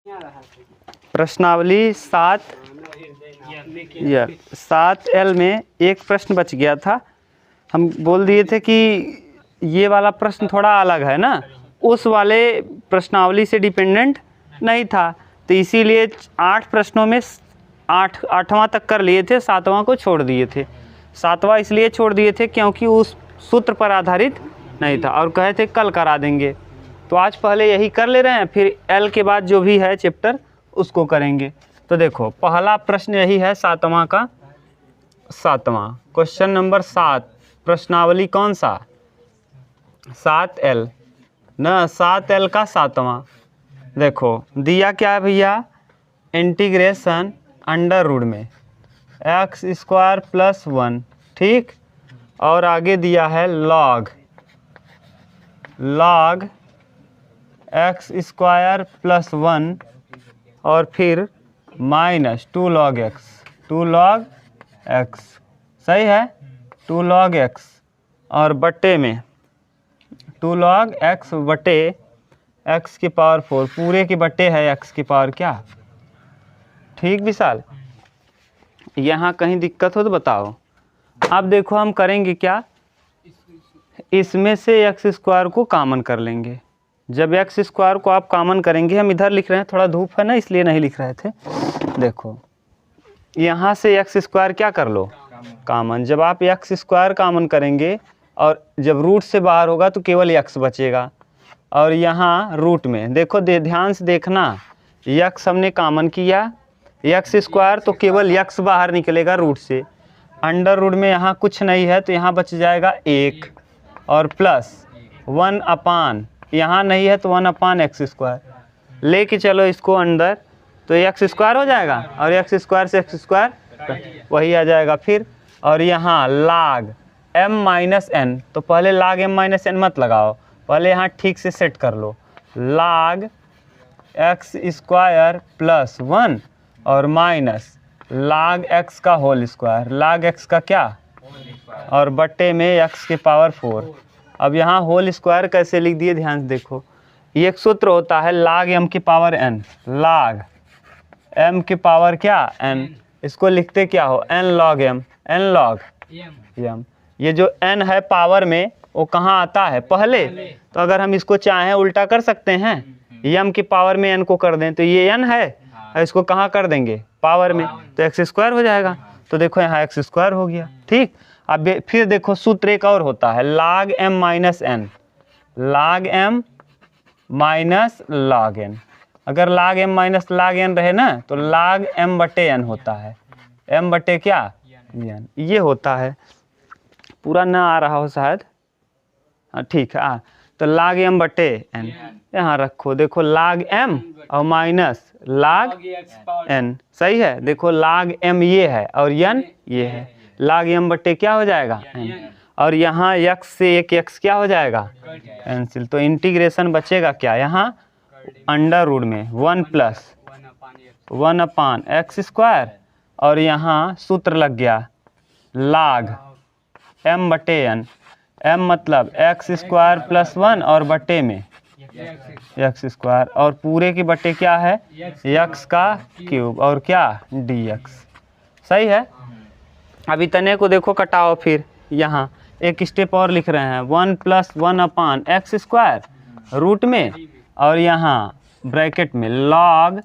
प्रश्नावली 7L में एक प्रश्न बच गया था। हम बोल दिए थे कि ये वाला प्रश्न थोड़ा अलग है ना, उस वाले प्रश्नावली से डिपेंडेंट नहीं था, तो इसीलिए 8 प्रश्नों में 8वां तक कर लिए थे, 7वां को छोड़ दिए थे। 7वां इसलिए छोड़ दिए थे क्योंकि उस सूत्र पर आधारित नहीं था और कहे थे कल करा देंगे। तो आज पहले यही कर ले रहे हैं, फिर L के बाद जो भी है चैप्टर उसको करेंगे। तो देखो पहला प्रश्न यही है 7वां का। 7वां क्वेश्चन नंबर 7, प्रश्नावली कौन सा? 7L ना, 7L का 7वां। देखो दिया क्या है भैया, इंटीग्रेशन अंडर रूट में x² + 1, ठीक, और आगे दिया है log x² + 1 और फिर -2 log x, सही है, 2 log x और बट्टे में 2 log x बटे x की पावर 4, पूरे की बट्टे है x की पावर क्या, ठीक विशाल। यहाँ कहीं दिक्कत हो तो बताओ। अब देखो हम करेंगे क्या, इसमें से x² को कॉमन कर लेंगे। जब x² को आप कॉमन करेंगे, हम इधर लिख रहे हैं, थोड़ा धूप है ना इसलिए नहीं लिख रहे थे। देखो यहाँ से x² क्या कर लो, कॉमन। जब आप x² कॉमन करेंगे और जब रूट से बाहर होगा तो केवल x बचेगा। और यहाँ रूट में देखो, ध्यान से देखना, x हमने कॉमन किया, x² तो केवल x बाहर निकलेगा रूट से। अंडर रूट में यहाँ कुछ नहीं है तो यहाँ बच जाएगा 1 और प्लस 1/, यहाँ नहीं है तो 1/x²। लेके चलो इसको अंदर तो x² हो जाएगा और x² से x² वही आ जाएगा फिर। और यहाँ log m-n, तो पहले log m-n मत लगाओ, पहले यहाँ ठीक से सेट कर लो। log x² + 1 और माइनस log x का होल स्क्वायर, log x का क्या, और बट्टे में x की पावर 4। अब यहाँ होल स्क्वायर कैसे लिख दिए, ध्यान से देखो, ये एक सूत्र होता है log m की पावर n, log m की पावर क्या n, इसको लिखते क्या हो, n log m, n log m। ये जो n है पावर में वो कहाँ आता है, पहले। तो अगर हम इसको चाहें उल्टा कर सकते हैं, m की पावर में n को कर दें तो ये n है, इसको कहाँ कर देंगे, पावर में, तो x² हो जाएगा। तो देखो यहाँ x² हो गया, ठीक। अब फिर देखो सूत्र एक और होता है log m - n, log m - log n। अगर log m - log n रहे ना तो log m बटे n होता है, m बटे क्या n, ये होता है। पूरा ना आ रहा हो शायद, हाँ ठीक है। तो log m बटे n यहाँ रखो, देखो log m और माइनस log n, सही है। देखो log m ये है और n ये है, log m बटे क्या हो जाएगा n, और यहाँ x से एक x क्या हो जाएगा कैंसिल। तो इंटीग्रेशन बचेगा क्या, यहाँ अंडर रूट में 1 + 1/x² और यहाँ सूत्र लग गया log m बटे n, m मतलब x² + 1 और बटे में x², और पूरे की बटे क्या है x का क्यूब और क्या dx, सही है। अब इतने को देखो कटाओ, फिर यहाँ एक स्टेप और लिख रहे हैं 1 + 1/x² रूट में और यहाँ ब्रैकेट में log,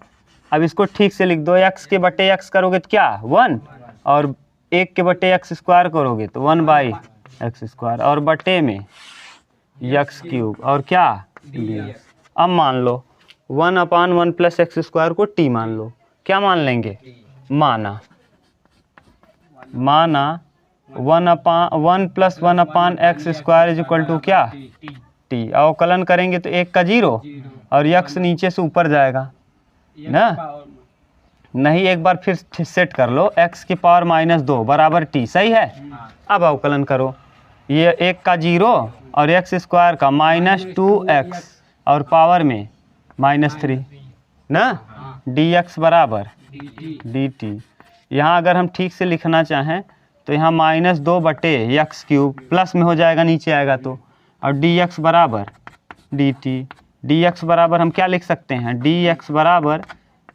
अब इसको ठीक से लिख दो, x के बटे x करोगे तो क्या 1 और 1 के बटे x² करोगे तो 1/x² और बटे में x³ और क्या dx। अब मान लो 1/1 + x² को t मान लो, क्या मान लेंगे, माना 1 + 1/x² = क्या t। अवकलन करेंगे तो 1 का 0 और x नीचे से ऊपर जाएगा ना, नहीं एक बार फिर सेट कर लो, x की पावर -2 बराबर t, सही है। अब अवकलन करो, ये 1 का 0 और x² का -2x और पावर में -3 ना, dx बराबर dt। यहाँ अगर हम ठीक से लिखना चाहें तो यहाँ -2 बटे x³ प्लस में हो जाएगा, नीचे आएगा तो, और dx बराबर dt, डी एक्स बराबर हम क्या लिख सकते हैं, डी एक्स बराबर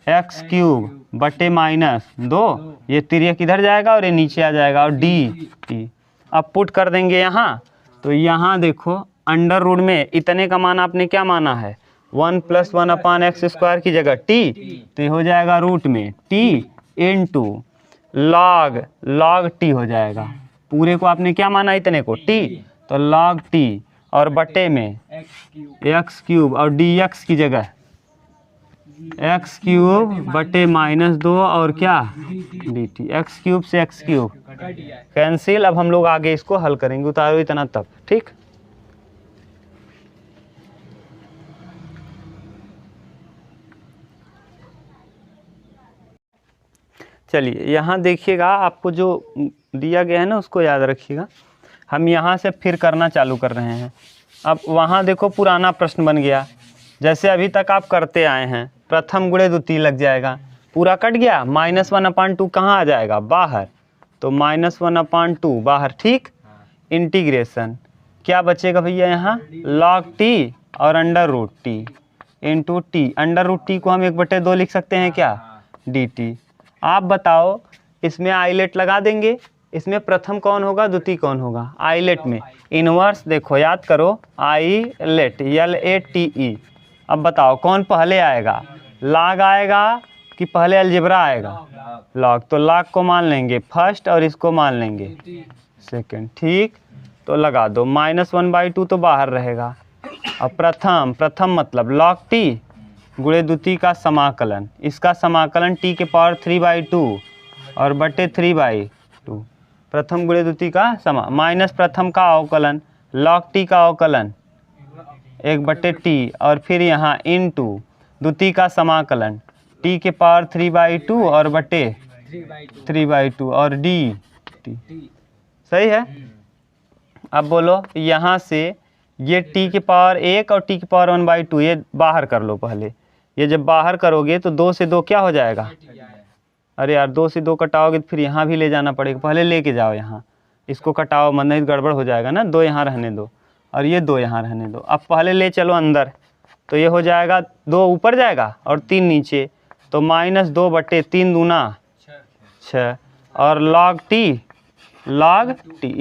एक्स क्यूब बटे माइनस 2, ये तिर्यक इधर जाएगा और ये नीचे आ जाएगा, और डी टी अब पुट कर देंगे यहाँ। तो यहाँ देखो अंडर रूट में इतने का मान आपने क्या माना है, 1 + 1/x² की जगह टी, तो ये हो जाएगा रूट में टी इंटू लॉग टी हो जाएगा। पूरे को आपने क्या माना, इतने को टी, तो लॉग टी और बटे में एक्स क्यूब और डी एक्स की जगह एक्स क्यूब बटे -2 और क्या डी टी। एक्स क्यूब से एक्स क्यूब कैंसिल। अब हम लोग आगे इसको हल करेंगे, उतारो इतना तब, ठीक। चलिए यहाँ देखिएगा, आपको जो दिया गया है ना उसको याद रखिएगा। हम यहाँ से फिर करना चालू कर रहे हैं। अब वहाँ देखो पुराना प्रश्न बन गया, जैसे अभी तक आप करते आए हैं, प्रथम गुणे द्वितीय लग जाएगा, पूरा कट गया, -1/2 कहाँ आ जाएगा, बाहर, तो -1/2 बाहर, ठीक। इंटीग्रेशन क्या बचेगा भैया, यहाँ log टी और under root t into t. Under root t को हम 1/2 लिख सकते हैं क्या, डी टी। आप बताओ इसमें आइलेट लगा देंगे, इसमें प्रथम कौन होगा द्वितीय कौन होगा, आइलेट में इनवर्स देखो याद करो, आइलेट LATE। अब बताओ कौन पहले आएगा, लॉग आएगा कि पहले अलजेब्रा आएगा, लॉग, तो लॉग को मान लेंगे फर्स्ट और इसको मान लेंगे सेकंड, ठीक। तो लगा दो, -1/2 तो बाहर रहेगा। अब प्रथम मतलब log टी गुणे द्वितीय का समाकलन, इसका समाकलन t के पावर 3/2 और बटे 3/2, प्रथम गुणे द्वितीय का माइनस प्रथम का अवकलन log t का अवकलन 1/t, और फिर यहाँ इनटू द्वितीय का समाकलन t के पावर 3/2 और बटे 3/2 और डी टी। सही है। अब बोलो यहाँ से ये t के पावर 1 और t के पावर 1/2 ये बाहर कर लो पहले। ये जब बाहर करोगे तो 2 से 2 क्या हो जाएगा, अरे यार 2 से 2 कटाओगे तो फिर यहाँ भी ले जाना पड़ेगा, पहले लेके जाओ यहाँ, इसको कटाओ मत नहीं गड़बड़ हो जाएगा ना, 2 यहाँ रहने दो और ये 2 यहाँ रहने दो। अब पहले ले चलो अंदर, तो ये हो जाएगा 2 ऊपर जाएगा और 3 नीचे, तो -2/3 दूना 6 और log टी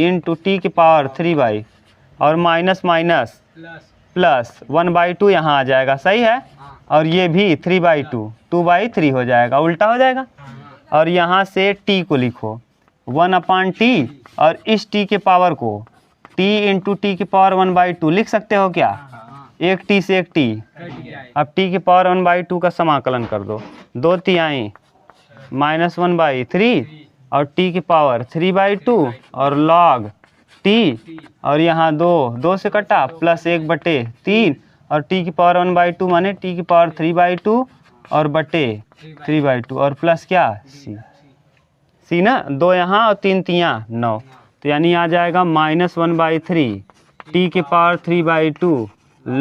इंटू टी की पावर 3/, और माइनस प्लस 1/2 यहाँ आ जाएगा, सही है। और ये भी 3/2 2/3 हो जाएगा, उल्टा हो जाएगा। और यहाँ से t को लिखो 1/t और इस t के पावर को t इंटू टी की पावर 1/2 लिख सकते हो क्या, एक t से एक t। अब t की पावर 1/2 का समाकलन कर दो, 2 तिहाई -1/3 और t की पावर 3/2 और log t, और यहाँ 2 से कटा प्लस 1/3 और t की पावर 1/2 माने t की पावर 3/2 और बटे 3/2 और प्लस क्या c ना, 2 यहाँ और 3 तियाँ 9, तो यानी आ जाएगा -1/3 t के पावर 3/2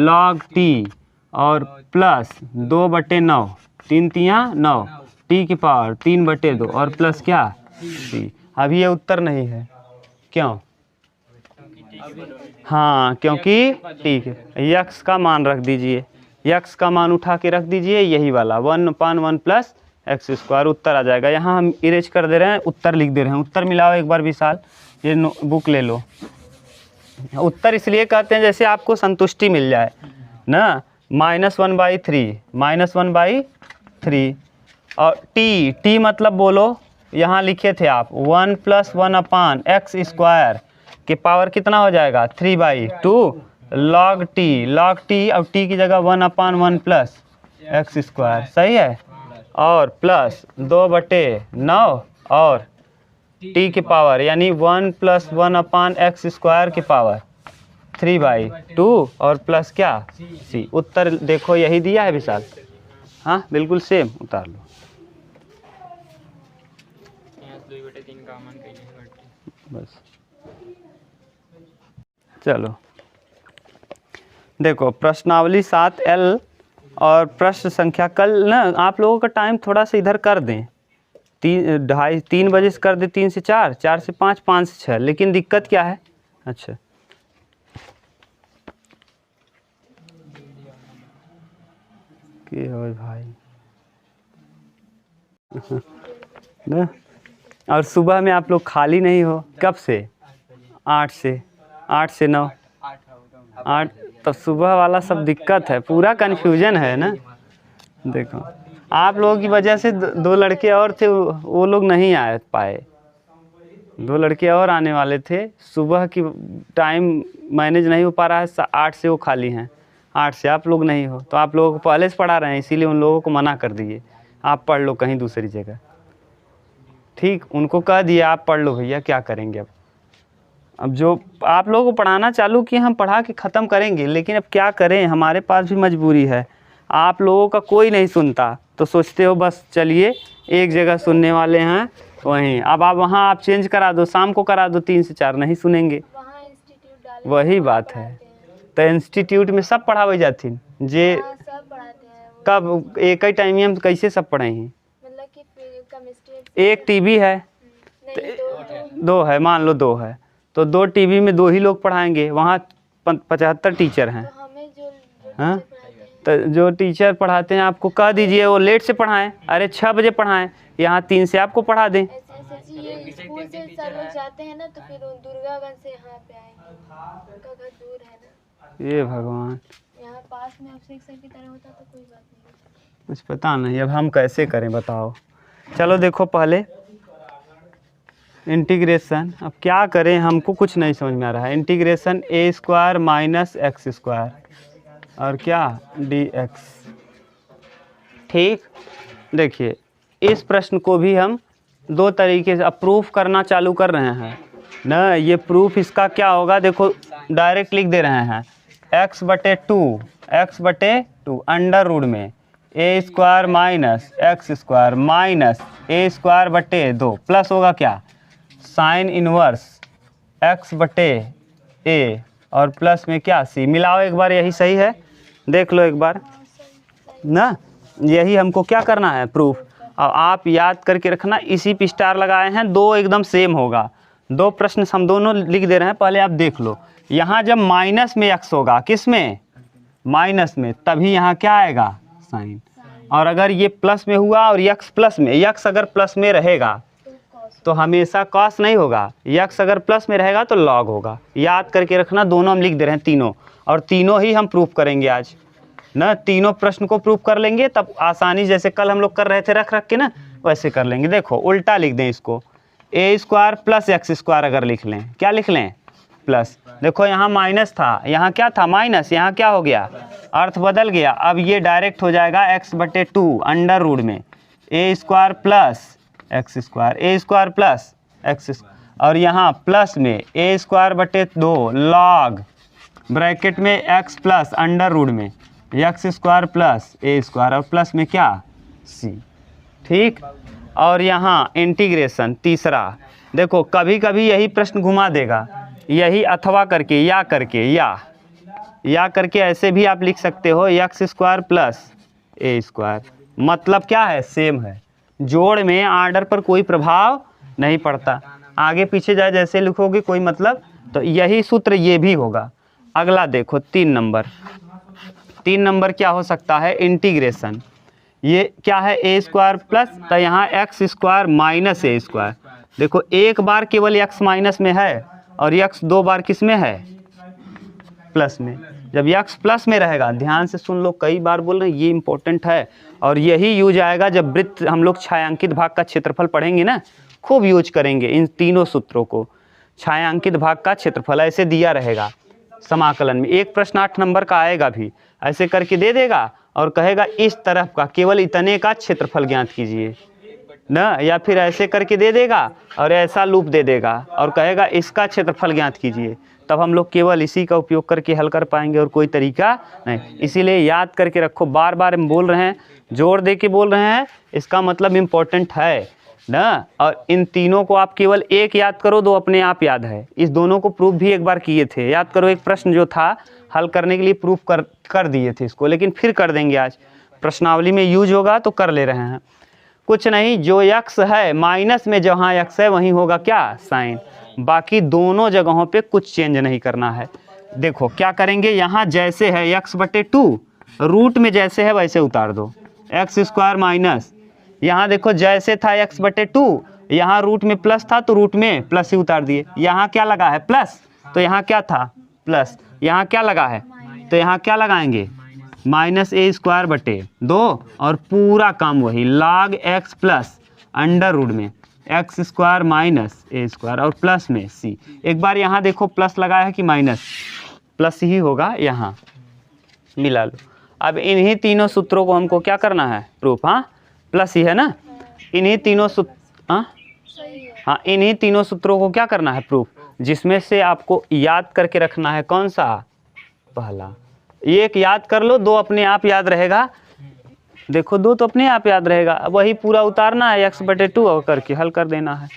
log t और प्लस 2/9, 3 तियाँ 9 t की पावर 3/2 और प्लस क्या c। अभी ये उत्तर नहीं है, क्यों, हाँ क्योंकि ठीक है, यक्स का मान रख दीजिए, यक्स का मान उठा के रख दीजिए, यही वाला 1/1 + x², उत्तर आ जाएगा। यहाँ हम इरेज कर दे रहे हैं, उत्तर लिख दे रहे हैं। उत्तर मिलाओ एक बार विशाल, ये बुक ले लो। उत्तर इसलिए कहते हैं जैसे आपको संतुष्टि मिल जाए ना, -1/3 और t मतलब बोलो, यहाँ लिखे थे आप 1 + 1/x² के पावर कितना हो जाएगा 3/2 log t अब t की जगह 1/1 + x², सही है, और प्लस 2/9 और t की पावर यानी 1 + 1/x² के पावर 3/2 और प्लस क्या c। उत्तर देखो यही दिया है विशाल, हाँ बिल्कुल सेम, उतार लो। बस चलो देखो, प्रश्नावली 7L और प्रश्न संख्या, कल ना आप लोगों का टाइम थोड़ा सा इधर कर दें, 3 बजे से कर दें, 3 से 4, 4 से 5, 5 से 6, लेकिन दिक्कत क्या है, अच्छा के हो भाई ना। और सुबह में आप लोग खाली नहीं हो, कब से? 8 से 9। 8 तो सुबह वाला सब दिक्कत है, पूरा कन्फ्यूजन है ना। देखो आप लोगों की वजह से दो लड़के और थे, वो लोग नहीं आ पाए। 2 लड़के और आने वाले थे, सुबह की टाइम मैनेज नहीं हो पा रहा है। 8 से वो खाली हैं, 8 से आप लोग नहीं हो, तो आप लोगों को पहले से पढ़ा रहे हैं, इसीलिए उन लोगों को मना कर दिए आप पढ़ लो कहीं दूसरी जगह। ठीक, उनको कह दिया आप पढ़ लो भैया, क्या करेंगे अब जो आप लोगों को पढ़ाना चालू किए, हम पढ़ा के ख़त्म करेंगे, लेकिन अब क्या करें, हमारे पास भी मजबूरी है। आप लोगों का कोई नहीं सुनता, तो सोचते हो बस चलिए एक जगह सुनने वाले हैं वहीं। अब आप वहाँ आप चेंज करा दो, शाम को करा दो 3 से 4, नहीं सुनेंगे। वही बात है, तो इंस्टीट्यूट में सब पढ़ावे जाती जे कब एक ही टाइम हम कैसे सब पढ़े हैं? एक टीवी है, 2 है, मान लो 2 है, तो 2 टीवी में 2 ही लोग पढ़ाएंगे, वहाँ 75 टीचर हैं। हाँ, तो जो टीचर पढ़ाते हैं आपको कह दीजिए वो लेट से पढ़ाएं, अरे 6 बजे पढ़ाएं, यहाँ 3 से आपको पढ़ा दें। ये स्कूल से सर लोग जाते हैं ना, तो फिर दुर्गागंज से यहाँ पे आएंगे, उनका घर दूर है ना। ये भगवान, यहाँ पास में आपसे एक सर की तरह होता तो कोई बात नहीं। कुछ पता नहीं, अब हम कैसे करें बताओ। चलो देखो पहले इंटीग्रेशन, अब क्या करें, हमको कुछ नहीं समझ में आ रहा है। इंटीग्रेशन a² माइनस x² और क्या dx। ठीक, देखिए इस प्रश्न को भी हम 2 तरीके से अब प्रूफ करना चालू कर रहे हैं ना। ये प्रूफ इसका क्या होगा, देखो डायरेक्ट लिख दे रहे हैं x/2 अंडर रूट में a² minus x² minus a²/2 plus होगा क्या, साइन इनवर्स x/a और प्लस में क्या c। मिलाओ एक बार, यही सही है, देख लो एक बार ना। यही हमको क्या करना है, प्रूफ। और आप याद करके रखना, इसी पे स्टार लगाए हैं, 2 एकदम सेम होगा। 2 प्रश्न हम दोनों लिख दे रहे हैं, पहले आप देख लो। यहाँ जब माइनस में x होगा, किस में, माइनस में, तभी यहाँ क्या आएगा, साइन। और अगर ये प्लस में हुआ और x प्लस में, x अगर प्लस में रहेगा तो हमेशा कॉस नहीं होगा, x अगर प्लस में रहेगा तो लॉग होगा। याद करके रखना, दोनों हम लिख दे रहे हैं तीनों, और तीनों ही हम प्रूफ करेंगे आज ना। तीनों प्रश्न को प्रूफ कर लेंगे, तब आसानी, जैसे कल हम लोग कर रहे थे रख के ना, वैसे कर लेंगे। देखो उल्टा लिख दें इसको, a² प्लस x² अगर लिख लें, क्या लिख लें, प्लस। देखो यहाँ माइनस था, यहाँ क्या था, माइनस, यहाँ क्या हो गया, अर्थ बदल गया। अब ये डायरेक्ट हो जाएगा x/2 अंडर रूट में a² plus x² plus x, और यहाँ प्लस में a²/2 लॉग ब्रैकेट में x प्लस अंडर रूट में x² प्लस a² और प्लस में क्या, c। ठीक, और यहाँ इंटीग्रेशन तीसरा, देखो कभी कभी यही प्रश्न घुमा देगा, यही अथवा करके या करके या करके ऐसे भी आप लिख सकते हो, x² प्लस a²। मतलब क्या है, सेम है, जोड़ में आर्डर पर कोई प्रभाव नहीं पड़ता। आगे पीछे जाए जैसे लिखोगे कोई मतलब, तो यही सूत्र ये भी होगा। अगला देखो 3 नंबर, 3 नंबर क्या हो सकता है, इंटीग्रेशन। ये क्या है, a² प्लस, तो यहाँ x² माइनस a²। देखो एक बार केवल x माइनस में है और x 2 बार किस में है, प्लस में। जब x प्लस में रहेगा, ध्यान से सुन लो, कई बार बोल रहे हैं, ये इंपॉर्टेंट है, और यही यूज आएगा जब वृत्त हम लोग छायांकित भाग का क्षेत्रफल पढ़ेंगे ना, खूब यूज करेंगे इन तीनों सूत्रों को। छायांकित भाग का क्षेत्रफल ऐसे दिया रहेगा समाकलन में, एक प्रश्न 8 नंबर का आएगा भी, ऐसे करके दे देगा और कहेगा इस तरफ का केवल इतने का क्षेत्रफल ज्ञात कीजिए ना, या फिर ऐसे करके दे देगा और ऐसा लूप दे देगा और कहेगा इसका क्षेत्रफल ज्ञात कीजिए। तब हम लोग केवल इसी का उपयोग करके हल कर पाएंगे और कोई तरीका नहीं। इसीलिए याद करके रखो, बार बार हम बोल रहे हैं, जोर दे के बोल रहे हैं, इसका मतलब इम्पोर्टेंट है ना। और इन तीनों को आप केवल एक याद करो, 2 अपने आप याद है। इस दोनों को प्रूफ भी एक बार किए थे, याद करो, एक प्रश्न जो था हल करने के लिए प्रूफ कर दिए थे इसको, लेकिन फिर कर देंगे आज, प्रश्नावली में यूज होगा तो कर ले रहे हैं। कुछ नहीं, जो x है माइनस में जहाँ x है वहीं होगा क्या, साइन। बाकी दोनों जगहों पे कुछ चेंज नहीं करना है। देखो क्या करेंगे, यहाँ जैसे है x/2 रूट में जैसे है वैसे उतार दो, एक्स स्क्वायर माइनस, यहाँ देखो जैसे था एक्स बटे 2, यहाँ रूट में प्लस था तो रूट में प्लस ही उतार दिए। यहाँ क्या लगा है प्लस, तो यहाँ क्या था प्लस, यहाँ क्या लगा है तो यहाँ क्या लगाएंगे माइनस ए स्क्वायर बटे 2, और पूरा काम वही log x plus under root में x square minus A square और प्लस में सी। एक बार यहाँ देखो प्लस लगाया है कि माइनस, प्लस ही होगा, यहाँ मिला लो। अब इन्हीं तीनों सूत्रों को हमको क्या करना है प्रूफ, हाँ प्लस ही है ना, इन्हीं तीनों हाँ इन्हीं तीनों सूत्रों को क्या करना है प्रूफ, जिसमें से आपको याद करके रखना है कौन सा पहला, एक याद कर लो, दो अपने आप याद रहेगा, देखो दो तो अपने आप याद रहेगा, अब वही पूरा उतारना है एक्स बटे 2 और करके हल कर देना है,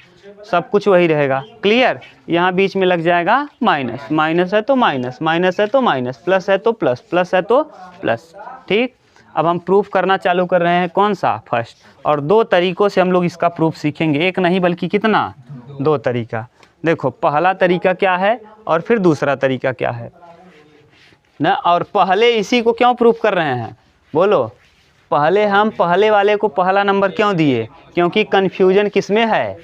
सब कुछ वही रहेगा। क्लियर, यहाँ बीच में लग जाएगा माइनस, माइनस है तो माइनस, माइनस है तो माइनस, प्लस है तो प्लस, प्लस है तो प्लस। ठीक, अब हम प्रूफ करना चालू कर रहे हैं कौन सा फर्स्ट, और दो तरीकों से हम लोग इसका प्रूफ सीखेंगे, एक नहीं बल्कि कितना, दो तरीका। देखो पहला तरीका क्या है और फिर दूसरा तरीका क्या है ना, और पहले इसी को क्यों प्रूफ कर रहे हैं बोलो, पहले हम पहले वाले को पहला नंबर क्यों दिए, क्योंकि कन्फ्यूजन किस में है,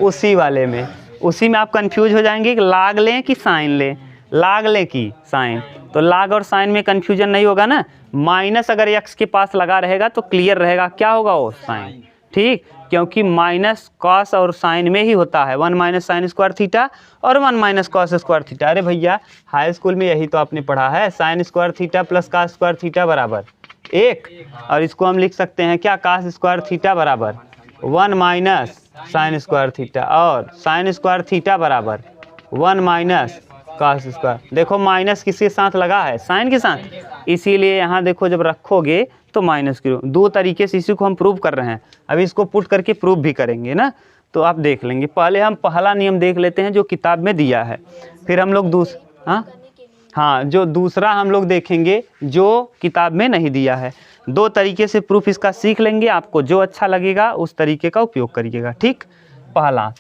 उसी वाले में, उसी में आप कंफ्यूज हो जाएंगे कि लाग लें कि साइन लें, लाग लें कि साइन, तो लाग और साइन में कंफ्यूजन नहीं होगा ना, माइनस अगर एक्स के पास लगा रहेगा तो क्लियर रहेगा क्या होगा वो साइन। ठीक, क्योंकि माइनस कॉस और साइन में ही होता है, 1 माइनस साइन स्क्वायर थीटा और 1 माइनस कॉस स्क्वायर थीटा। अरे भैया हाई स्कूल में यही तो आपने पढ़ा है, sign square theta plus cos square theta बराबर 1, और इसको हम लिख सकते हैं क्या, कॉस स्क्वायर थीटा बराबर 1 माइनस साइन स्क्वायर थीटा, और साइन स्क्वायर थीटा बराबर 1 माइनस कॉस स्क्वायर। देखो माइनस किसके साथ लगा है, साइन के साथ, इसीलिए यहाँ देखो जब रखोगे तो माइनस की, दो तरीके से इसी को हम प्रूव कर रहे हैं, अभी इसको पुट करके प्रूव भी करेंगे ना, तो आप देख लेंगे। पहले हम पहला नियम देख लेते हैं जो किताब में दिया है, फिर हम लोग हाँ जो दूसरा हम लोग देखेंगे जो किताब में नहीं दिया है। दो तरीके से प्रूफ इसका सीख लेंगे, आपको जो अच्छा लगेगा उस तरीके का उपयोग करिएगा। ठीक, पहला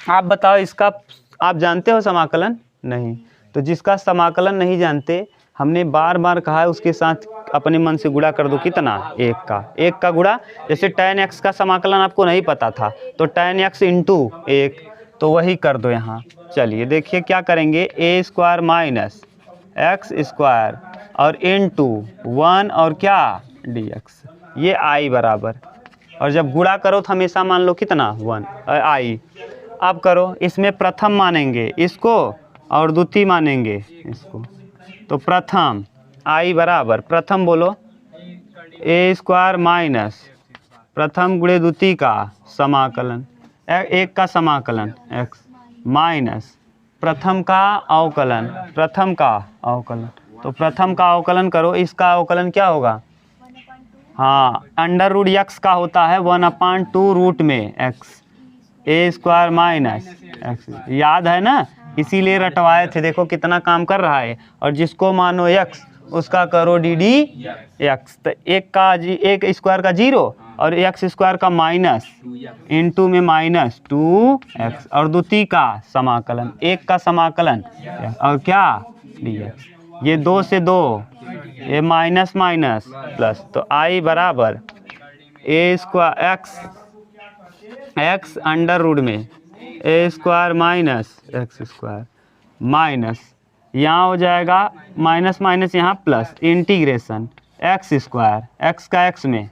आप बताओ, इसका आप जानते हो समाकलन, नहीं, तो जिसका समाकलन नहीं जानते, हमने बार बार कहा है उसके साथ अपने मन से गुणा कर दो, कितना, एक का गुणा, जैसे tan x का समाकलन आपको नहीं पता था तो tan x इंटू 1, तो वही कर दो यहाँ। चलिए देखिए क्या करेंगे, ए स्क्वायर माइनस एक्स स्क्वायर और इंटू 1 और क्या dx, ये आई बराबर, और जब गुणा करो तो हमेशा मान लो कितना 1 आई। अब करो, इसमें प्रथम मानेंगे इसको और द्वितीय मानेंगे इसको, तो प्रथम आई बराबर, प्रथम बोलो ए स्क्वायर माइनस प्रथम गुणे द्वितीय का समाकलन, एक का समाकलन x माइनस प्रथम का अवकलन, प्रथम का अवकलन, तो प्रथम का अवकलन करो, इसका अवकलन क्या होगा, हाँ अंडर रूट x का होता है 1/2 रूट में x, ए स्क्वायर माइनस एक्स, याद है ना, इसीलिए रटवाए थे, देखो कितना काम कर रहा है। और जिसको मानो x उसका करो dd x, तो एक स्क्वायर का 0 और एक्स स्क्वायर का माइनस इंटू में माइनस 2x, और द्वितीय का समाकलन, एक का समाकलन और क्या dx, ये 2 से 2, ये माइनस माइनस प्लस, तो आई बराबर A square X under root में A square minus X square minus, यहाँ हो जाएगा माइनस माइनस यहाँ plus, integration X square, X का एक्स में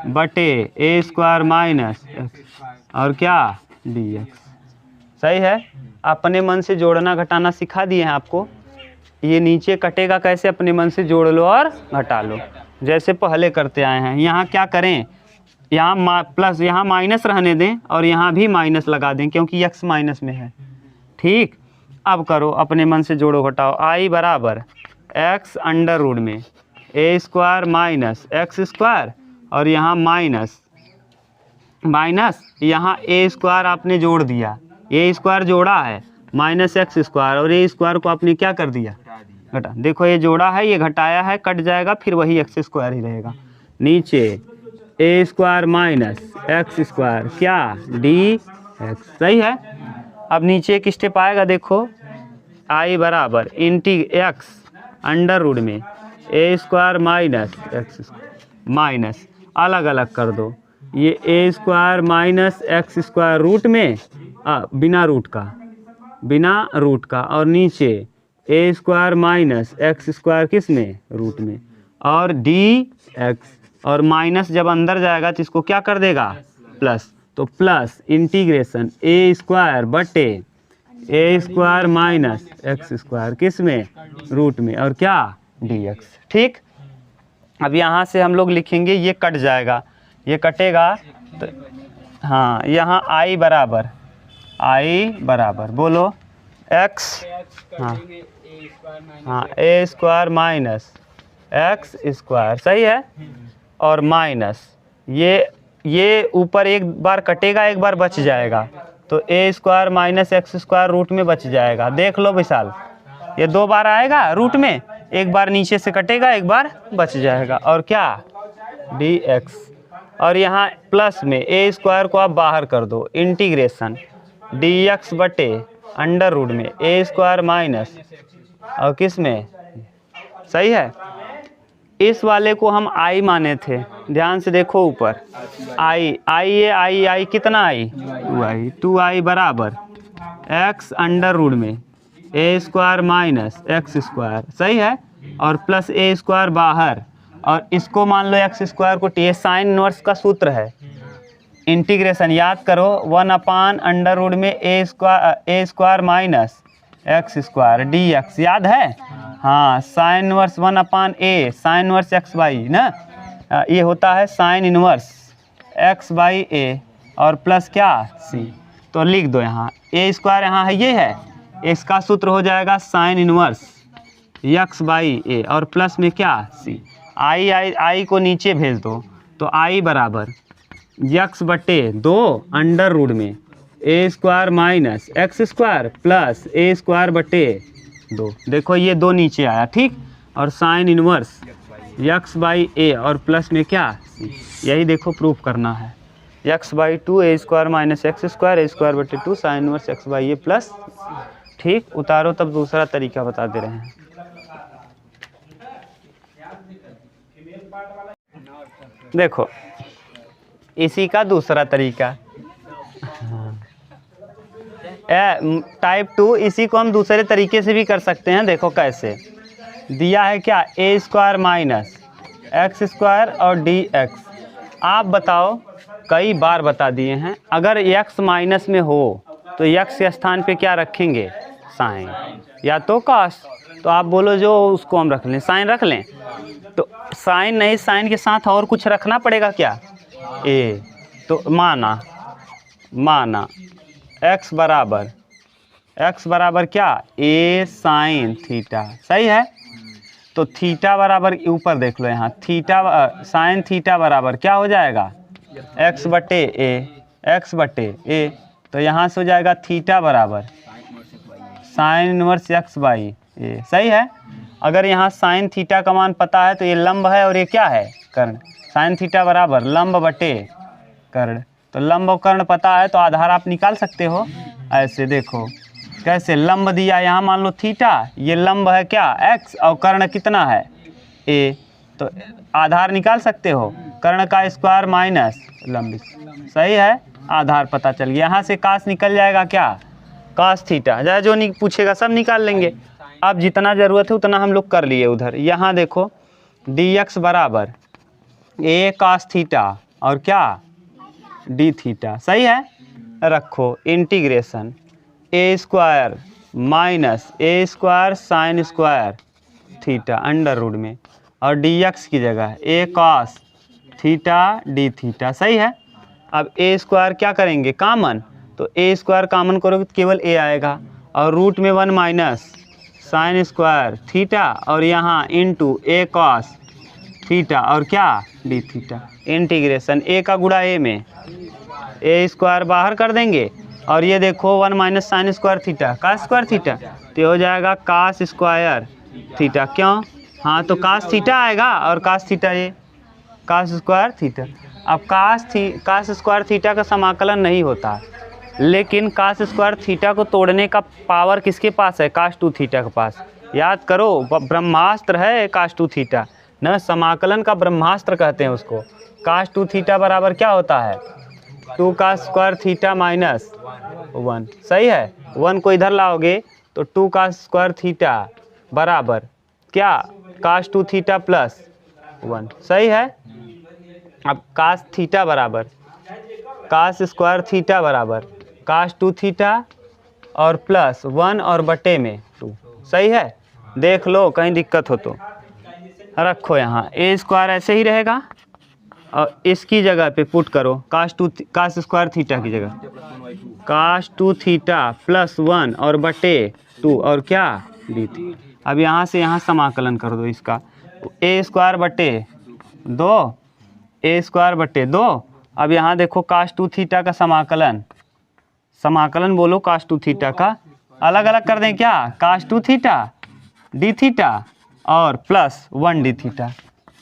बटे ए स्क्वायर माइनस एक्स और क्या dx। सही है, अपने मन से जोड़ना घटाना सिखा दिए हैं आपको, ये नीचे कटेगा कैसे, अपने मन से जोड़ लो और घटा लो जैसे पहले करते आए हैं। यहाँ क्या करें, यहाँ प्लस, यहाँ माइनस रहने दें और यहाँ भी माइनस लगा दें क्योंकि x माइनस में है। ठीक, अब करो अपने मन से जोड़ो घटाओ, आई बराबर x अंडर रूट में A square minus X square और यहाँ माइनस माइनस, यहाँ ए स्क्वायर आपने जोड़ दिया, ए स्क्वायर जोड़ा है माइनस एक्स स्क्वायर, और ए स्क्वायर को आपने क्या कर दिया, घटा, देखो ये जोड़ा है ये घटाया है, कट जाएगा फिर वही एक्स स्क्वायर ही रहेगा। नीचे A square minus X square क्या dx, सही है। अब नीचे एक स्टेप आएगा, देखो आई बराबर इंटी एक्स अंडर रूट में A square minus X minus अलग अलग कर दो, ये A square minus X square root में बिना रूट का और नीचे A square minus X square किस में रूट में और डी एक्स और माइनस जब अंदर जाएगा तो इसको क्या कर देगा प्लस, तो प्लस इंटीग्रेशन ए स्क्वायर बटे ए स्क्वायर माइनस एक्स स्क्वायर किस में रूट में और क्या डी एक्स। ठीक, अब यहाँ से हम लोग लिखेंगे, ये कट जाएगा, ये कटेगा तो हाँ यहाँ आई बराबर बोलो एक्स हाँ ए स्क्वायर माइनस एक्स स्क्वायर सही है और माइनस ये ऊपर एक बार कटेगा एक बार बच जाएगा तो A square minus X square root में बच जाएगा। देख लो विशाल, ये 2 बार आएगा रूट में, एक बार नीचे से कटेगा एक बार बच जाएगा और क्या डी एक्स और यहाँ प्लस में ए स्क्वायर को आप बाहर कर दो, इंटीग्रेशन डी एक्स बटे अंडर रूट में ए स्क्वायर माइनस और किस में सही है। इस वाले को हम आई माने थे, ध्यान से देखो ऊपर आई कितना आई 2i बराबर एक्स अंडर रूट में A square minus X square सही है और प्लस ए स्क्वायर बाहर और इसको मान लो एक्स स्क्वायर को ये साइन इनवर्स का सूत्र है, इंटीग्रेशन याद करो 1/√में A square minus X square D X याद है। हाँ sine inverse 1/a sine inverse X by ना, ये होता है sine inverse X by A और प्लस क्या सी, तो लिख दो यहाँ ए स्क्वायर यहाँ है ये है, इसका सूत्र हो जाएगा sign inverse X by A और प्लस में क्या सी, आई को नीचे भेज दो तो आई बराबर एक्स बटे 2 अंडर रूट में A square minus X square plus A square बटे 2, देखो ये 2 नीचे आया ठीक और sine inverse X by A और प्लस में क्या यही देखो प्रूफ करना है x/2 ए स्क्वायर माइनस एक्स स्क्वायर ए स्क्वायर बटे 2 sign inverse X by A plus. ठीक, उतारो तब दूसरा तरीका बता दे रहे हैं। देखो इसी का दूसरा तरीका टाइप 2, इसी को हम दूसरे तरीके से भी कर सकते हैं। देखो कैसे दिया है क्या ए स्क्वायर माइनस एक्स स्क्वायर और डी एक्स, आप बताओ कई बार बता दिए हैं, अगर x माइनस में हो तो x के स्थान पे क्या रखेंगे साइन या तो कॉस, तो आप बोलो जो उसको हम रख लें साइन रख लें, तो साइन नहीं साइन के साथ और कुछ रखना पड़ेगा क्या ए, तो माना x बराबर क्या ए साइन थीटा सही है, तो थीटा बराबर ऊपर देख लो यहाँ थीटा साइन थीटा बराबर क्या हो जाएगा x बटे ए, तो यहाँ से हो जाएगा थीटा बराबर साइन इनवर्स एक्स बाई ए सही है। अगर यहाँ साइन थीटा का मान पता है तो ये लंब है और ये क्या है कर्ण, साइन थीटा बराबर लंब बटे कर्ण, तो लंब और कर्ण पता है तो आधार आप निकाल सकते हो। ऐसे देखो कैसे लंब दिया यहाँ मान लो थीटा, ये लंब है क्या x और कर्ण कितना है a, तो आधार निकाल सकते हो, कर्ण का स्क्वायर माइनस लंब सही है, आधार पता चल गया। यहाँ से कास निकल जाएगा क्या कास थीटा, चाहे जो पूछेगा सब निकाल लेंगे। अब जितना ज़रूरत है उतना हम लोग कर लिए उधर। यहाँ देखो dx बराबर a कास थीटा और क्या d थीटा सही है, रखो integration A square minus A square sine square theta under root में और dx की जगह a cos theta d theta सही है। अब a स्क्वायर क्या करेंगे कॉमन, तो a स्क्वायर कॉमन करोगे तो केवल a आएगा और रूट में 1 माइनस साइन स्क्वायर थीटा और यहाँ इंटू a cos थीटा और क्या d थीटा, इंटीग्रेशन a का गुणा a में a स्क्वायर बाहर कर देंगे और ये देखो 1 minus sine square theta cos square theta, तो हो जाएगा कास स्क्वायर थीटा, क्यों हाँ तो कास थीटा आएगा और कास थीटा ये कास स्क्वायर थीटा। अब कास स्क्वायर थीटा का समाकलन नहीं होता, लेकिन कास स्क्वायर थीटा को तोड़ने का पावर किसके पास है कास 2 थीटा के पास, याद करो, ब्रह्मास्त्र है काश टू थीटा न, समाकलन का ब्रह्मास्त्र कहते हैं उसको। काश टू थीटा बराबर क्या होता है, 2 का स्क्वायर थीटा माइनस 1, सही है। 1 को इधर लाओगे तो 2 का स्क्वायर थीटा बराबर क्या, काश टू थीटा प्लस 1, सही है। अब काश थीटा बराबर काश स्क्वायर थीटा बराबर काश टू थीटा और प्लस 1 और बटे में 2, सही है। देख लो कहीं दिक्कत हो तो रखो यहाँ, ए स्क्वायर ऐसे ही रहेगा और इसकी जगह पे पुट करो काश स्क्वायर थीटा की जगह काश टू थीटा प्लस 1 और बटे 2 और क्या डी थी। अब यहाँ से यहाँ समाकलन कर दो इसका, ए स्क्वायर बटे 2, ए स्क्वायर बटे 2। अब यहाँ देखो काश टू थीटा का समाकलन बोलो, काश टू थीटा का अलग अलग कर दें क्या, काश टू थीटा डी थीटा और plus 1 D theta,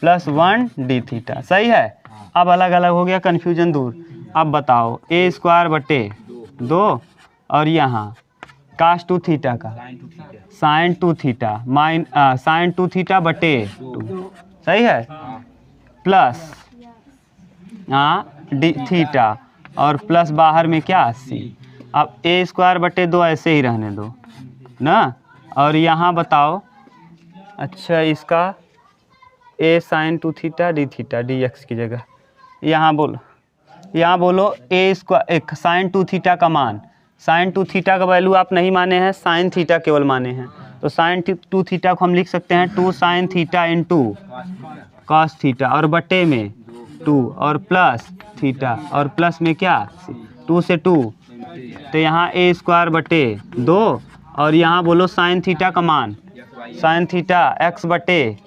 plus 1 D theta, सही है। अब अलग अलग हो गया, कन्फ्यूजन दूर। अब बताओ ए स्क्वायर बटे 2 और यहाँ काश टू थीटा का sign two theta sine two theta बटे 2, सही है, प्लस डी थीटा और प्लस बाहर में क्या सी। अब ए स्क्वायर बटे 2 ऐसे ही रहने दो ना, और यहाँ बताओ, अच्छा इसका A sine two theta D X की जगह यहाँ बोलो ए स्क्वायर एक साइन टू थीटा का मान, साइन टू थीटा का वैल्यू आप नहीं माने हैं, साइन थीटा केवल माने हैं, तो साइन टू थीटा को हम लिख सकते हैं 2 sine theta into cos theta और बटे में 2 और प्लस थीटा और प्लस में क्या 2 से 2, तो यहाँ ए स्क्वायर बटे 2 और यहाँ बोलो साइन थीटा का मान, साइन थीटा एक्स बटे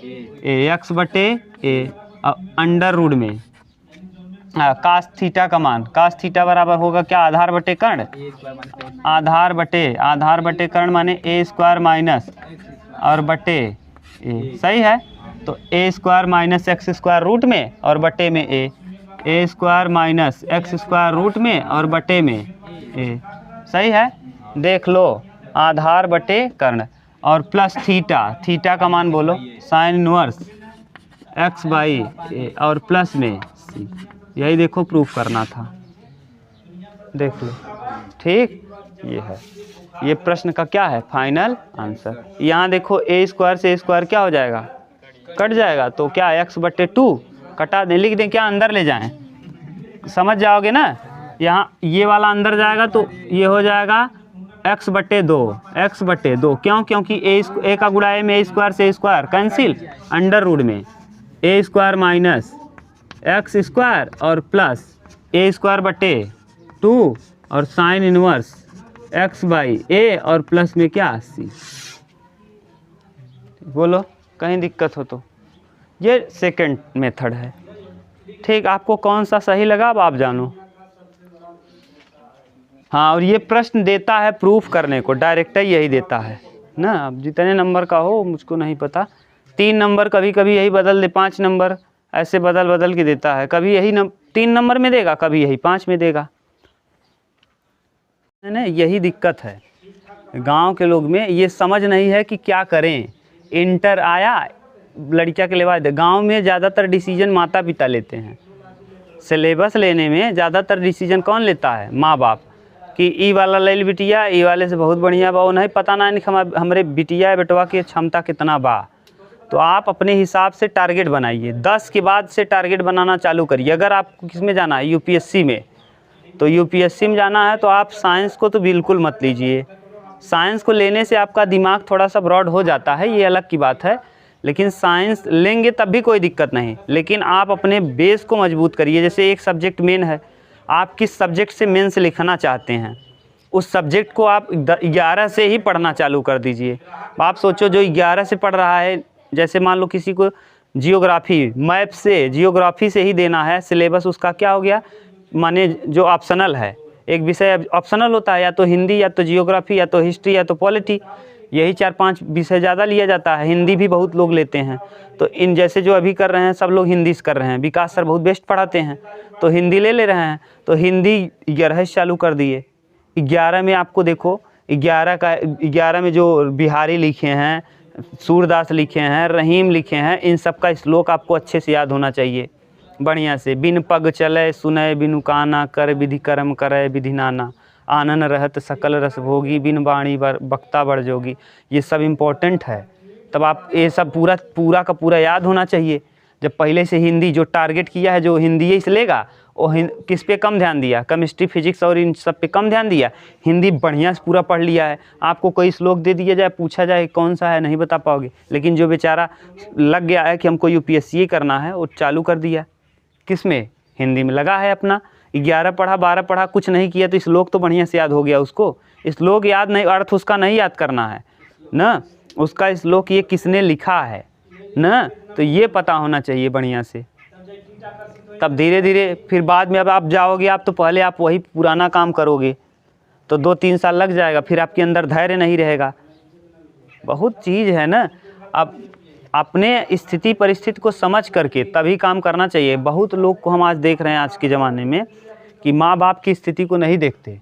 ए अंडर रूट में कास थीटा का मान, कास थीटा बराबर होगा क्या, आधार बटे कर्ण, आधार बटे कर्ण माने ए स्क्वायर माइनस और बटे ए, सही है। तो A square minus X square root में और बटे में A square minus X square root में और बटे में ए, सही है। देख लो आधार बटे कर्ण और प्लस थीटा का मान बोलो sign inverse X by A और प्लस में सी, यही देखो प्रूफ करना था, देख लो ठीक। ये है, ये प्रश्न का क्या है फाइनल आंसर। यहाँ देखो ए स्क्वायर से ए स्क्वायर क्या हो जाएगा, कट जाएगा, तो क्या एक्स बटे 2 कटा दें, लिख दें क्या, अंदर ले जाएं, समझ जाओगे ना। यहाँ ये वाला अंदर जाएगा तो ये हो जाएगा एक्स बटे 2 क्यों, क्योंकि ए का गुणा ए में ए स्क्वायर से ए स्क्वायर कैंसिल, अंडर रूट में A square minus X square और प्लस ए स्क्वायर बटे 2 और sine inverse X by A और प्लस में क्या सी। बोलो कहीं दिक्कत हो तो, ये सेकंड मेथड है ठीक। आपको कौन सा सही लगा अब आप जानो। हाँ, और ये प्रश्न देता है प्रूफ करने को, डायरेक्ट यही देता है ना। अब जितने नंबर का हो मुझको नहीं पता, 3 नंबर कभी कभी यही बदल दे, 5 नंबर ऐसे बदल के देता है, कभी यही 3 नंबर में देगा, कभी यही 5 में देगा, है ना। यही दिक्कत है गांव के लोग में, ये समझ नहीं है कि क्या करें। इंटर आया लड़कियां के लेवा दे, गांव में ज़्यादातर डिसीजन माता पिता लेते हैं, सिलेबस लेने में ज़्यादातर डिसीजन कौन लेता है, माँ बाप, कि ई वाला ले ली बिटिया, ई वाले से बहुत बढ़िया बा, वो नहीं पता ना हमारे बिटिया बेटवा की क्षमता कितना बा। तो आप अपने हिसाब से टारगेट बनाइए, 10 के बाद से टारगेट बनाना चालू करिए। अगर आपको किस में जाना है, यूपीएससी में, तो यूपीएससी में जाना है तो आप साइंस को तो बिल्कुल मत लीजिए। साइंस को लेने से आपका दिमाग थोड़ा सा ब्रॉड हो जाता है, ये अलग की बात है, लेकिन साइंस लेंगे तब भी कोई दिक्कत नहीं, लेकिन आप अपने बेस को मजबूत करिए। जैसे एक सब्जेक्ट मेन है, आप किस सब्जेक्ट से मेन से लिखना चाहते हैं, उस सब्जेक्ट को आप 11 से ही पढ़ना चालू कर दीजिए। आप सोचो जो 11 से पढ़ रहा है, जैसे मान लो किसी को जियोग्राफी, मैप से जियोग्राफी से ही देना है, सिलेबस उसका क्या हो गया, माने जो ऑप्शनल है, एक विषय ऑप्शनल होता है, या तो हिंदी या तो जियोग्राफी या तो हिस्ट्री या तो पॉलिटी, यही 4-5 विषय ज़्यादा लिया जाता है। हिंदी भी बहुत लोग लेते हैं, तो इन जैसे जो अभी कर रहे हैं सब लोग हिंदी से कर रहे हैं, विकास सर बहुत बेस्ट पढ़ाते हैं तो हिंदी ले रहे हैं, तो हिंदी 11 से चालू कर दिए। 11 में आपको देखो 11 में जो बिहारी लिखे हैं सूरदास लिखे हैं, रहीम लिखे हैं, इन सब का श्लोक आपको अच्छे से याद होना चाहिए बढ़िया से। बिन पग चले सुनय बिनु काना, कर विधि कर्म करे विधि नाना, आनन रहत सकल रस भोगी, बिन वाणी बक्ता बड़ जोगी। ये सब इम्पोर्टेंट है। तब आप ये सब पूरा का पूरा याद होना चाहिए। जब पहले से हिंदी जो टारगेट किया है, जो हिंदी से लेगा वो किस पे कम ध्यान दिया, केमिस्ट्री फिजिक्स और इन सब पे कम ध्यान दिया, हिंदी बढ़िया से पूरा पढ़ लिया है। आपको कोई श्लोक दे दिया जाए, पूछा जाए कौन सा है, नहीं बता पाओगे। लेकिन जो बेचारा लग गया है कि हमको यूपीएससी करना है, वो चालू कर दिया किस में, हिंदी में लगा है अपना। 11 पढ़ा 12 पढ़ा कुछ नहीं किया तो श्लोक तो बढ़िया से याद हो गया उसको। श्लोक याद नहीं, अर्थ उसका नहीं याद करना है ना, उसका श्लोक ये किसने लिखा है ना, तो ये पता होना चाहिए बढ़िया से। तब धीरे धीरे फिर बाद में अब आप जाओगे, आप तो पहले आप वही पुराना काम करोगे तो 2-3 साल लग जाएगा, फिर आपके अंदर धैर्य नहीं रहेगा। बहुत चीज़ है ना। अब अपने स्थिति परिस्थिति को समझ करके तभी काम करना चाहिए। बहुत लोग को हम आज देख रहे हैं आज के ज़माने में कि माँ बाप की स्थिति को नहीं देखते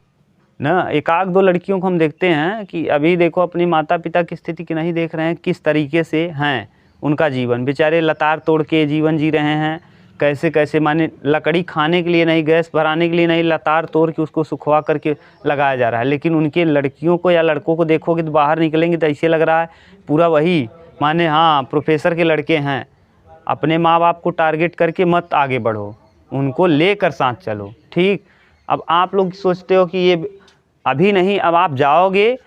ना। 1-2 लड़कियों को हम देखते हैं कि अभी देखो अपनी माता पिता की स्थिति की नहीं देख रहे हैं, किस तरीके से हैं उनका जीवन। बेचारे लतार तोड़ के जीवन जी रहे हैं, कैसे कैसे, माने लकड़ी खाने के लिए नहीं, गैस भराने के लिए नहीं, लतार तोड़ के उसको सुखवा करके लगाया जा रहा है। लेकिन उनके लड़कियों को या लड़कों को देखोगे तो बाहर निकलेंगे तो ऐसे लग रहा है पूरा वही, माने हाँ प्रोफेसर के लड़के हैं। अपने माँ बाप को टारगेट करके मत आगे बढ़ो, उनको लेकर साथ चलो, ठीक। अब आप लोग सोचते हो कि ये अभी नहीं, अब आप जाओगे,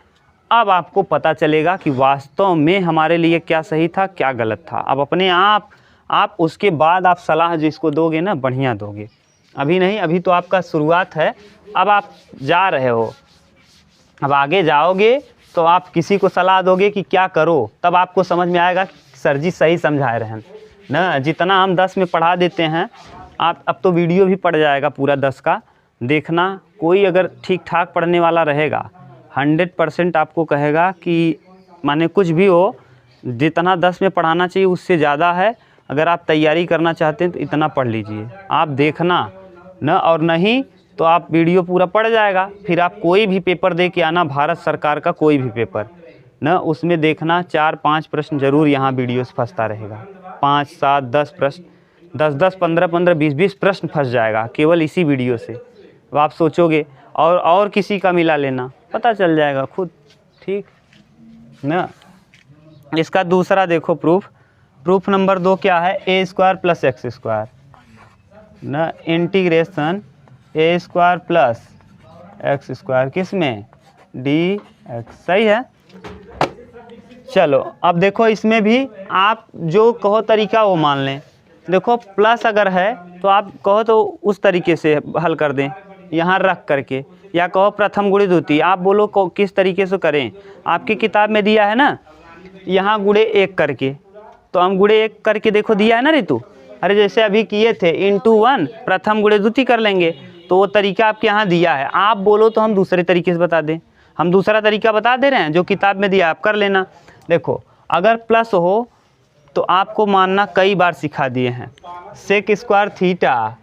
अब आपको पता चलेगा कि वास्तव में हमारे लिए क्या सही था क्या गलत था। अब अपने आप उसके बाद आप सलाह जिसको दोगे ना बढ़िया दोगे। अभी नहीं, अभी तो आपका शुरुआत है, अब आप जा रहे हो, अब आगे जाओगे तो आप किसी को सलाह दोगे कि क्या करो, तब आपको समझ में आएगा कि सर जी सही समझाए रहे हैं ना। जितना हम 10 में पढ़ा देते हैं, आप अब तो वीडियो भी पड़ जाएगा पूरा 10 का, देखना। कोई अगर ठीक ठाक पढ़ने वाला रहेगा 100% आपको कहेगा कि माने कुछ भी हो, जितना 10 में पढ़ाना चाहिए उससे ज़्यादा है। अगर आप तैयारी करना चाहते हैं तो इतना पढ़ लीजिए, आप देखना ना। और नहीं तो आप वीडियो पूरा पढ़ जाएगा, फिर आप कोई भी पेपर दे के आना, भारत सरकार का कोई भी पेपर ना, उसमें देखना 4-5 प्रश्न जरूर यहाँ वीडियो से फंसता रहेगा। 5, 7, 10 प्रश्न, 10, 15, 20 प्रश्न फंस जाएगा केवल इसी वीडियो से। अब आप सोचोगे और किसी का मिला लेना, पता चल जाएगा खुद, ठीक ना। इसका दूसरा देखो प्रूफ नंबर 2 क्या है, a² + x² ना, इंटीग्रेशन a² + x² किस में, dx, सही है। चलो अब देखो इसमें भी आप जो कहो तरीका वो मान लें। देखो प्लस अगर है तो आप कहो तो उस तरीके से हल कर दें यहाँ रख करके, या कहो प्रथम गुणे द्वितीय, आप बोलो किस तरीके से करें। आपकी किताब में दिया है ना यहाँ गुणे 1 करके, तो हम गुणे 1 करके देखो दिया है ना ऋतु, अरे जैसे अभी किए थे × 1 प्रथम गुणे द्वितीय कर लेंगे, तो वो तरीका आपके यहाँ दिया है। आप बोलो तो हम दूसरे तरीके से बता दें, हम दूसरा तरीका बता दे रहे हैं जो किताब में दिया, आप कर लेना। देखो अगर प्लस हो तो आपको मानना कई बार सिखा दिए हैं, sec² theta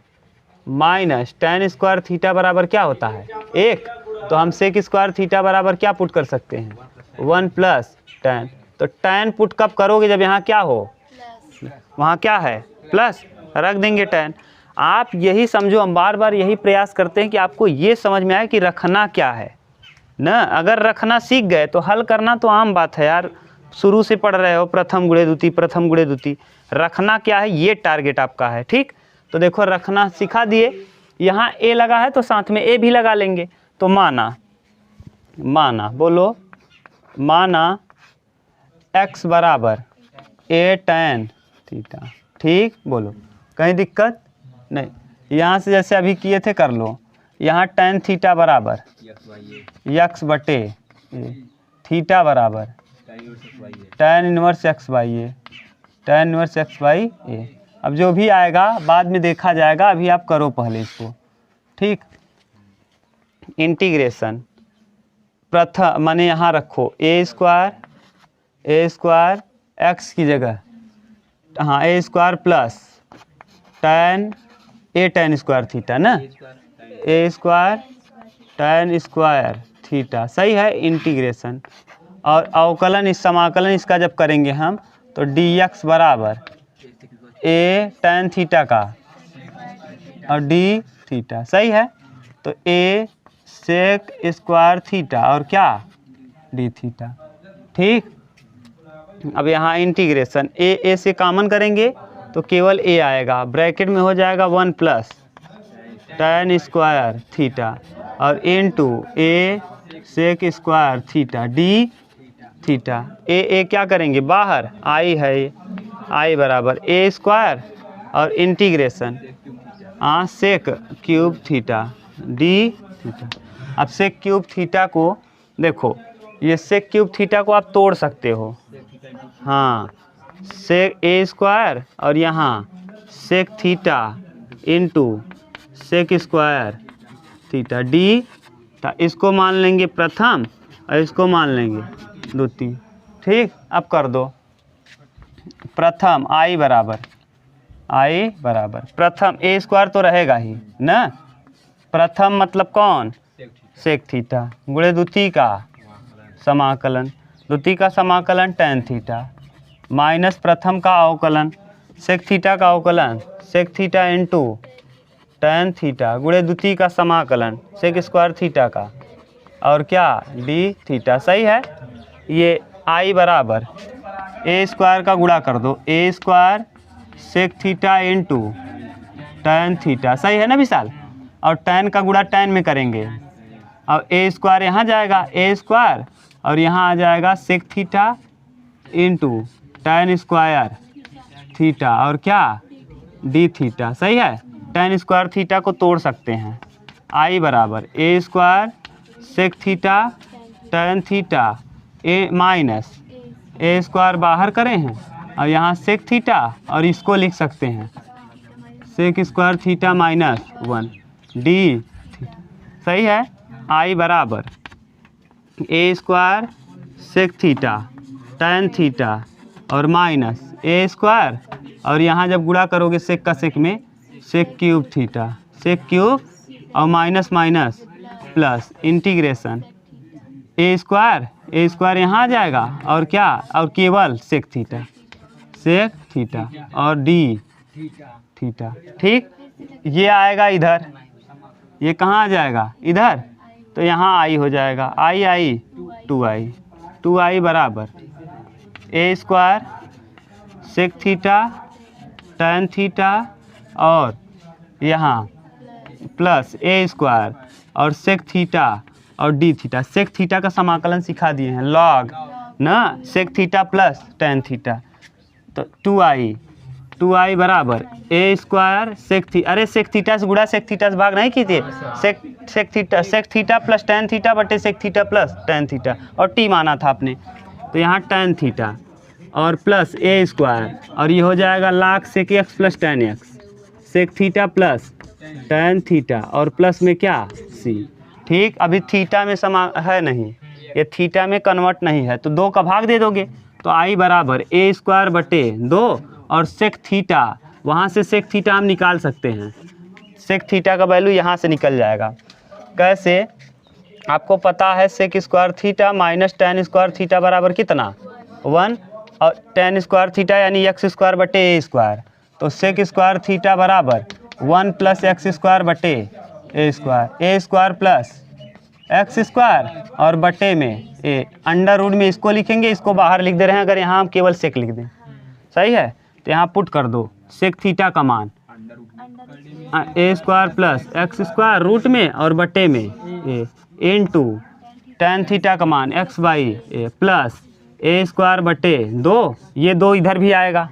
minus tan² theta बराबर क्या होता है 1, तो हम sec² थीटा बराबर क्या पुट कर सकते हैं 1 + tan। तो tan पुट कब करोगे, जब यहाँ क्या हो, वहाँ क्या है प्लस, रख देंगे tan। आप यही समझो, हम बार बार यही प्रयास करते हैं कि आपको ये समझ में आए कि रखना क्या है ना। अगर रखना सीख गए तो हल करना तो आम बात है यार, शुरू से पढ़ रहे हो प्रथम गुणे द्वितीय, रखना क्या है ये टारगेट आपका है, ठीक। तो देखो रखना सिखा दिए, यहाँ a लगा है तो साथ में a भी लगा लेंगे। तो माना बोलो, माना x बराबर a tan थीटा, ठीक, बोलो कहीं दिक्कत नहीं। यहाँ से जैसे अभी किए थे कर लो, यहाँ tan थीटा बराबर x/a, थीटा बराबर tan 1 x/a। अब जो भी आएगा बाद में देखा जाएगा, अभी आप करो पहले इसको, ठीक। इंटीग्रेशन प्रथम माने यहाँ रखो a² x की जगह, हाँ a² + tan² थीटा ना, a² tan² थीटा, सही है। इंटीग्रेशन और अवकलन इस समाकलन इसका जब करेंगे हम तो dx बराबर a tan थीटा का और d थीटा, सही है। तो a सेक स्क्वायर थीटा और क्या d थीटा, ठीक। अब यहाँ इंटीग्रेशन a से कॉमन करेंगे तो केवल a आएगा, ब्रैकेट में हो जाएगा 1 प्लस tan स्क्वायर थीटा और into a sec square theta d theta. A क्या करेंगे बाहर, आई है, आई बराबर a स्क्वायर और integration sec cube theta d theta. अब सेक क्यूब थीटा को देखो, ये सेक क्यूब थीटा को आप तोड़ सकते हो, हाँ, सेक a स्क्वायर और यहाँ sec theta into sec square theta d, इसको मान लेंगे प्रथम और इसको मान लेंगे द्वितीय, ठीक। अब कर दो प्रथम आई बराबर प्रथम a स्क्वायर तो रहेगा ही ना, प्रथम मतलब कौन, सेक थीटा गुणे द्वितीय का समाकलन, द्वितीय का समाकलन tan थीटा माइनस प्रथम का अवकलन सेक थीटा का अवकलन sec theta into tan theta गुणे द्वितीय का समाकलन सेक स्क्वायर थीटा का और क्या d थीटा, सही है। ये आई बराबर a स्क्वायर का गुणा कर दो, a square sec theta into tan theta, सही है ना विशाल, और tan का गुणा tan में करेंगे और a स्क्वायर यहाँ जाएगा a स्क्वायर और यहाँ आ जाएगा sec theta into tan square theta और क्या d थीटा, सही है। tan स्क्वायर थीटा को तोड़ सकते हैं, आई बराबर a square sec theta tan theta a minus a square बाहर करें हैं और यहाँ सेक थीटा और इसको लिख सकते हैं sec square theta minus 1 d theta, सही है। आई बराबर a square sec theta tan theta और माइनस a स्क्वायर और यहाँ जब गुणा करोगे सेक का सेक में sec cube theta, sec cube और minus minus plus integration a square यहाँ आ जाएगा और क्या, और केवल सेक थीटा और d थीटा, ठीक। ये आएगा इधर, ये कहाँ आ जाएगा इधर, तो यहाँ आई हो जाएगा, आई 2i बराबर a square sec theta tan theta और यहाँ प्लस a स्क्वायर और सेक थीटा और d थीटा। सेक थीटा का समाकलन सिखा दिए हैं, लॉग ना sec theta plus tan theta, तो 2i बराबर a स्क्वायर सेक थीटा से गुणा सेक थीटा से भाग नहीं कीजिए, sec theta plus tan theta बटे sec theta plus tan theta और t माना था आपने, तो यहाँ tan थीटा और प्लस a स्क्वायर और ये हो जाएगा log sec x plus tan x, sec theta plus tan theta और प्लस में क्या c, ठीक। अभी थीटा में है नहीं, ये थीटा में कन्वर्ट नहीं है, तो 2 का भाग दे दोगे तो आई बराबर a स्क्वायर बटे 2 और सेक थीटा, वहाँ से सेक थीटा हम निकाल सकते हैं, सेक थीटा का वैल्यू यहाँ से निकल जाएगा। कैसे, आपको पता है sec square theta minus tan square theta बराबर कितना 1 और tan स्क्वायर थीटा यानी x स्क्वायर बटे a स्क्वायर, तो सेक स्क्वायर थीटा बराबर 1 प्लस x स्क्वायर बटे a square plus x square और बटे में a, अंडर रूट में इसको लिखेंगे, इसको बाहर लिख दे रहे हैं, अगर यहाँ हम केवल सेक लिख दें, सही है। तो यहाँ पुट कर दो सेक थीटा का मान a square plus x square root में और बटे में a इनटू tan थीटा का मान x by a plus a square बटे 2, ये 2 इधर भी आएगा,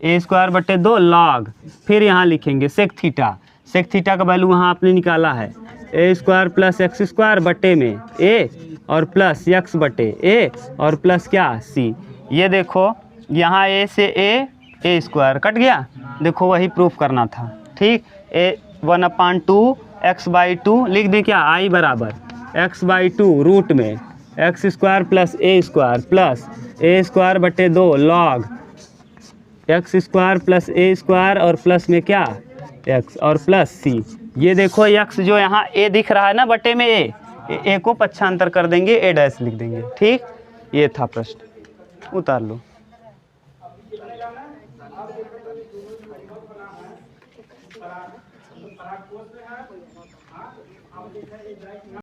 a स्क्वायर बटे 2 लॉग, फिर यहाँ लिखेंगे सेक थीटा का वैल्यू वहाँ आपने निकाला है a square plus x square बटे में a और प्लस x बटे a और प्लस क्या c। ये देखो यहाँ a से a स्क्वायर कट गया, देखो वही प्रूफ करना था, ठीक। a 1/2 x बाई 2 लिख दें, क्या i बराबर x बाई 2 रूट में x square plus a square बटे 2 log x square plus a square और प्लस में क्या x और प्लस c। ये देखो x जो यहाँ a दिख रहा है ना बटे में a को पक्षांतर कर देंगे, a डैश लिख देंगे, ठीक। ये था प्रश्न, उतार लो।